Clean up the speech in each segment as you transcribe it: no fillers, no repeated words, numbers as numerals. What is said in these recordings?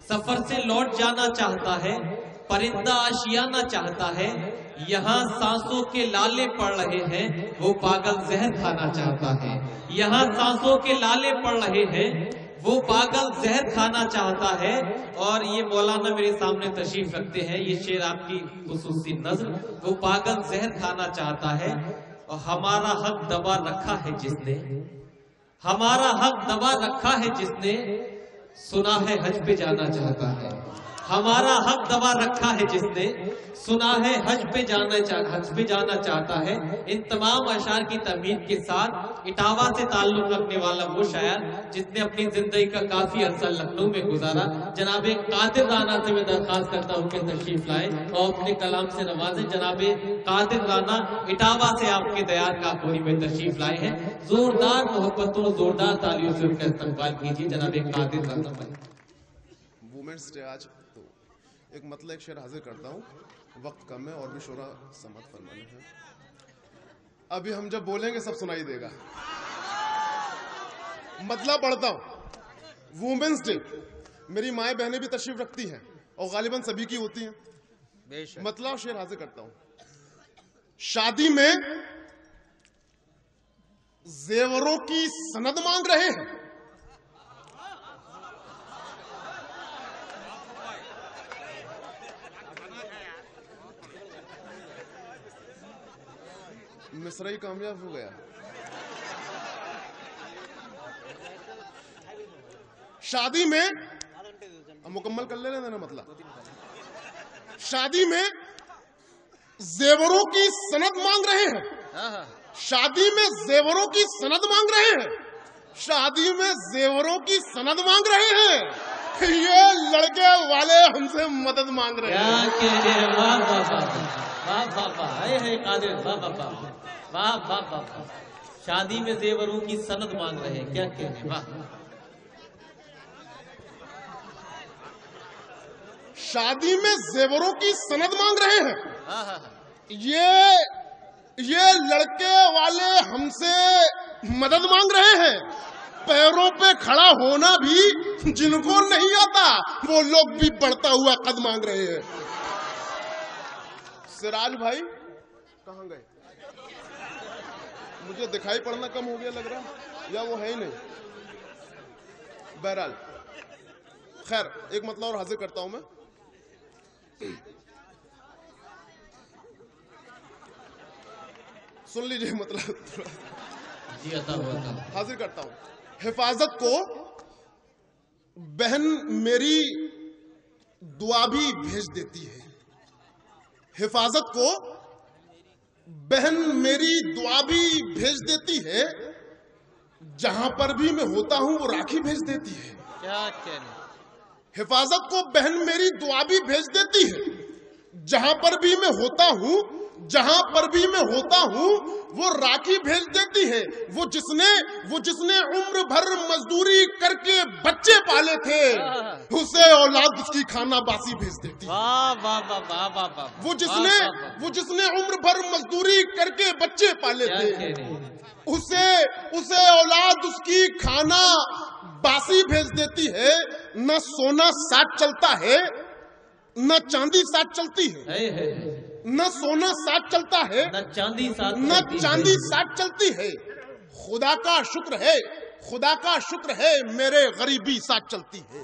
सफर से लौट जाना चाहता है, परिंदा आशियाना चाहता है, यहाँ सांसों के लाले पड़ रहे हैं, वो पागल जहर खाना चाहता है। यहाँ सांसों के लाले पड़ रहे हैं, वो पागल जहर खाना चाहता है। और ये मौलाना मेरे सामने तशरीफ रखते हैं, ये शेर आपकी खुसूसी नज़्म, वो पागल जहर खाना चाहता है। और हमारा हक दबा रखा है जिसने, हमारा हक दबा रखा है जिसने, सुना है हज पे जाना चाहता है। हमारा हक दबा रखा है जिसने, सुना है हज पे जाना चाहता है। इन तमाम अशार की तमीद के साथ इटावा से ताल्लुक रखने वाला वो शायर जिसने अपनी जिंदगी का काफी अरसा लखनऊ में गुजारा, जनाबे कादिर राना से मैं दरखास्त करता हूँ कि तशरीफ लाए और अपने कलाम से नवाजे। जनाबे कादिर राना इटावा से आपके दयार काकोरी में तशरीफ लाए हैं। जोरदार मोहब्बतों, जोरदार तालियों से उनका इस्तकबाल कीजिए जनाबे कादिर राना भाई। वुमेन्स डे आज तो एक मतलब एक शेर हाजिर करता हूँ, वक्त कम है और भी शोरा समत फरमाने हैं। अभी हम जब बोलेंगे सब सुनाई देगा। मतलब पढ़ता हूँ। वुमेन्स डे मेरी माएँ बहनें भी तशरीफ रखती हैं और गालिबन सभी की होती हैं। मतलब शेर हाजिर करता हूँ। शादी में जेवरों की सनद मांग रहे हैं, मिस्रा ही कामयाब हो गया। शादी में मुकम्मल कर ले ना, मतलब शादी में जेवरों की सनद मांग रहे हैं। शादी में जेवरों की सनद मांग रहे हैं। शादी में जेवरों की सनद मांग रहे हैं। ये लड़के वाले हमसे मदद मांग रहे हैं। वाह, शादी में जेवरों की सनद मांग रहे हैं, क्या कहने। वाह, शादी में जेवरों की सनद मांग रहे हैं। ये लड़के वाले हमसे मदद मांग रहे हैं। पैरों पे खड़ा होना भी जिनको नहीं आता, वो लोग भी बढ़ता हुआ कद मांग रहे हैं। सिराज भाई कहां गए? मुझे दिखाई पड़ना कम हो गया लग रहा, या वो है ही नहीं। बहरहाल खैर एक मतलब और हाजिर करता हूं मैं। सुन लीजिए मतलब हाजिर करता हूं। हिफाजत को बहन मेरी दुआ भी भेज देती है। हिफाजत को बहन मेरी दुआ भी भेज देती है। जहां पर भी मैं होता हूं वो राखी भेज देती है। क्या कहने। हिफाजत को बहन मेरी दुआ भी भेज देती है। जहां पर भी मैं होता हूं, जहां पर भी मैं होता हूं वो राखी भेज देती है। वो जिसने उम्र भर मजदूरी करके बच्चे पाले थे, उसे औलाद उसकी खाना बासी भेज देती है। वो जिसने उम्र भर मजदूरी करके बच्चे पाले थे, उसे औलाद उसकी खाना बासी भेज देती है। न सोना साथ चलता है, न चांदी साथ चलती है। न सोना साथ चलता है, न चांदी साथ चलती है। खुदा का शुक्र है, खुदा का शुक्र है, मेरे गरीबी साथ चलती है।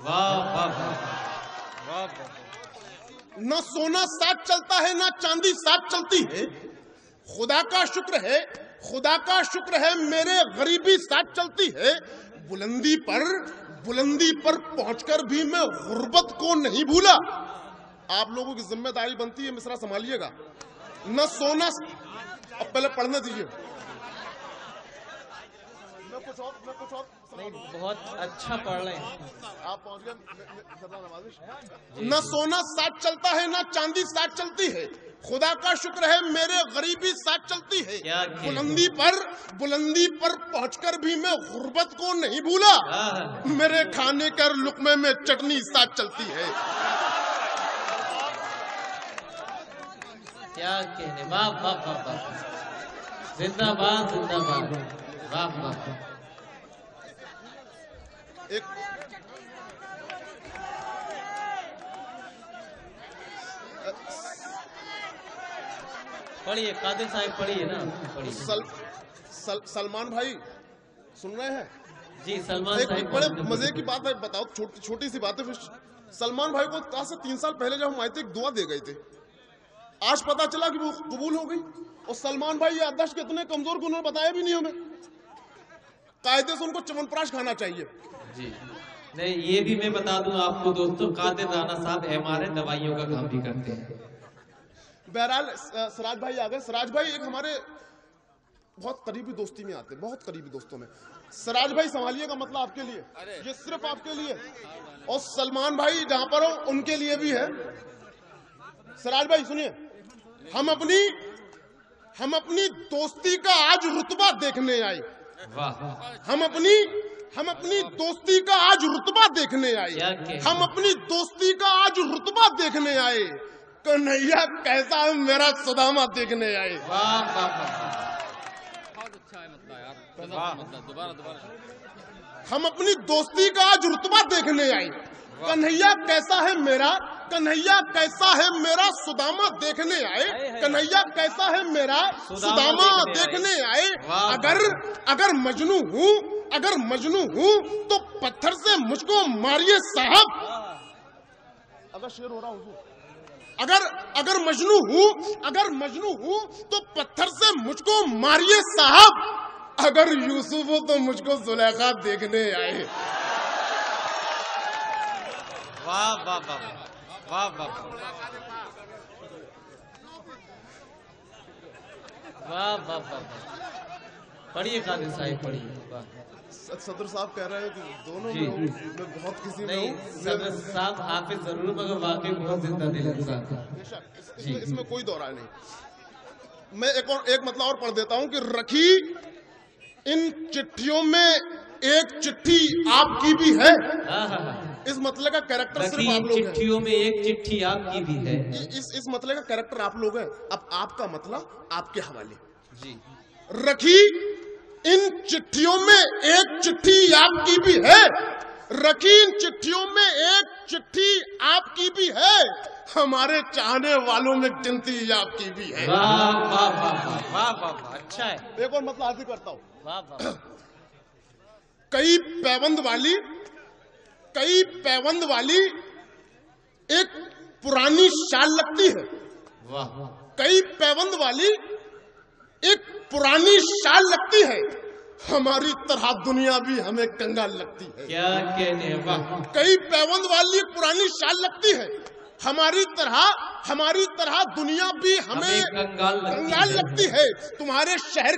न सोना साथ चलता है, न चांदी साथ चलती है। खुदा का शुक्र है, खुदा का शुक्र है, मेरे गरीबी साथ चलती है। बुलंदी पर पहुंचकर भी मैं गुर्बत को नहीं भूला। आप लोगों की जिम्मेदारी बनती है, मिसरा संभालिएगा। न सोना, अब पहले पढ़ने दीजिए। मैं कुछ और नहीं, बहुत अच्छा पढ़ रहे हैं आप, पहुंच गए। न सोना साथ चलता है, न चांदी साथ चलती है। खुदा का शुक्र है, मेरे गरीबी साथ चलती है। बुलंदी पर पहुंचकर भी मैं गुर्बत को नहीं भूला। मेरे खाने कर लुकमे में चटनी साथ चलती है। क्या कहने। वाह वाह वाह वाह, जिंदाबाद जिंदाबाद, वाह वाह। एक पढ़िए कादिर साहब, पढ़िए ना, पढ़िए। सलमान भाई सुन रहे हैं जी? सलमान साहब बड़े मजे की बात है, बताओ, छोटी सी बात है। फिर सलमान भाई को आज से 3 साल पहले जब हम आए थे, एक दुआ दे गए थे, आज पता चला कि वो कबूल हो गई। और सलमान भाई ये याददाश्त कितने कमजोर को उन्होंने बताया भी नहीं हमें। कायदे से उनको च्यवनप्राश खाना चाहिए जी। नहीं, ये भी मैं बता दूं आपको दोस्तों, कादिर राणा साहब MRI दवाइयों का काम भी करते हैं। बहरहाल सिराज भाई आ गए। सिराज भाई एक हमारे बहुत करीबी दोस्ती में आते हैं, बहुत करीबी दोस्तों में। सिराज भाई संभालिएगा, मतलब आपके लिए, ये सिर्फ आपके लिए, और सलमान भाई जहां पर हो उनके लिए भी है। सिराज भाई सुनिए, हम अपनी दोस्ती का आज रुतबा देखने आए। हम अपनी दोस्ती का आज रुतबा देखने आए। हम अपनी दोस्ती का आज रुतबा देखने आए। कन्हैया कैसा है मेरा सुदामा देखने आए। हम अपनी दोस्ती का आज रुतबा देखने आए। कन्हैया कैसा है मेरा सुदामा देखने आए। कन्हैया कैसा है मेरा सुदामा देखने आए। अगर मजनू हूँ तो पत्थर से मुझको मारिए साहब। अगर शेर हो रहा हूँ, अगर मजनू हूँ तो पत्थर से मुझको मारिए साहब। अगर यूसुफ हो तो मुझको जुलेखा देखने आए। वाह वाह वाह वाह वाह वाह वाह वाह। पढ़िए कादिर साहब, पढ़िए। सदर साहब कह रहे हैं कि दोनों में बहुत किसी में हूं। सदर साहब हाफिज जरूर, मगर वाकई बहुत जिंदा दिल इंसान। इसमें कोई दो राय नहीं। मैं एक मतलब और पढ़ देता हूं कि रखी इन चिट्ठियों में एक चिट्ठी आपकी भी है। इस मतले का कैरेक्टर सिर्फ आप लोग हैं। चिट्ठियों में एक चिट्ठी आपकी भी है। इस मतले का कैरेक्टर आप लोग हैं। अब आपका मतलब आपके हवाले जी। रखी इन चिट्ठियों में एक चिट्ठी आपकी भी है। रखी इन चिट्ठियों में एक चिट्ठी आपकी भी है। हमारे चाहने वालों में गिनती आपकी भी है। वाह वाह वाह वाह वाह, अच्छा है। एक और मतलब हाजिर करता हूँ। वाह वाह। कई पैबंद वाली एक पुरानी शाल लगती है। वाह। कई पैबंद वाली एक पुरानी शाल लगती है। हमारी तरह दुनिया भी हमें कंगाल लगती है। क्या कहने। वाह। कई पैबंद वाली एक पुरानी शाल लगती है। हमारी तरह दुनिया भी हमें कंगाल लगती है। तुम्हारे शहर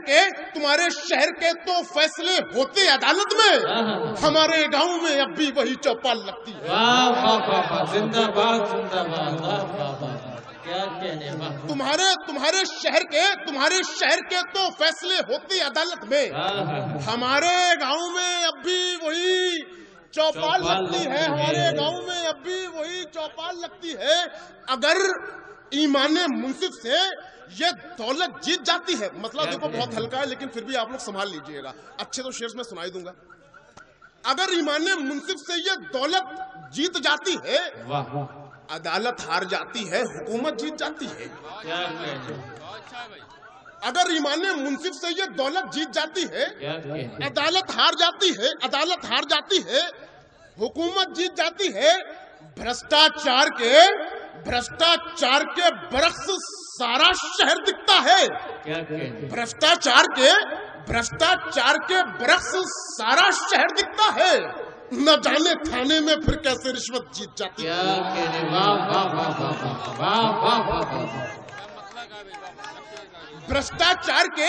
के तो फैसले होते अदालत में। हमारे गांव में अब भी वही चौपाल लगती है। वाह वाह वाह, जिंदाबाद जिंदाबाद। वाह वाह वाह, क्या कहने। वाह। तुम्हारे शहर के तो फैसले होते अदालत में। हमारे गांव में अब भी वही चौपाल लगती है। हमारे गांव में अब भी वही चौपाल लगती है। अगर ईमाने मुंसिफ से ये दौलत जीत जाती है, मतलब देखो बहुत हल्का है लेकिन फिर भी आप लोग संभाल लीजिएगा, अच्छे तो शेर में सुनाई दूंगा। अगर ईमाने मुंसिफ से ये दौलत जीत जाती है, अदालत हार जाती है, हुकूमत जीत जाती है। अगर ईमाने मुंसिफ से ये दौलत जीत जाती है, अदालत हार जाती है, हुकूमत जीत जाती है। भ्रष्टाचार के बरक्स सारा शहर दिखता है। भ्रष्टाचार के बरक्स सारा शहर दिखता है। न जाने थाने में फिर कैसे रिश्वत जीत जाती है। भ्रष्टाचार के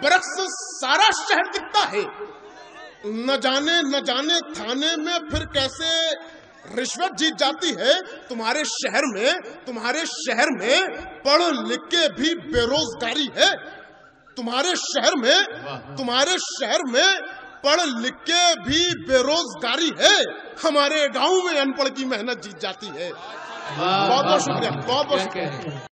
बरक्स सारा शहर दिखता है। न जाने थाने में फिर कैसे रिश्वत जीत जाती है। तुम्हारे शहर में पढ़ लिख के भी बेरोजगारी है। तुम्हारे शहर में पढ़ लिख के भी बेरोजगारी है। हमारे गांव में अनपढ़ की मेहनत जीत जाती है। बहुत बहुत शुक्रिया, बहुत बहुत शुक्रिया।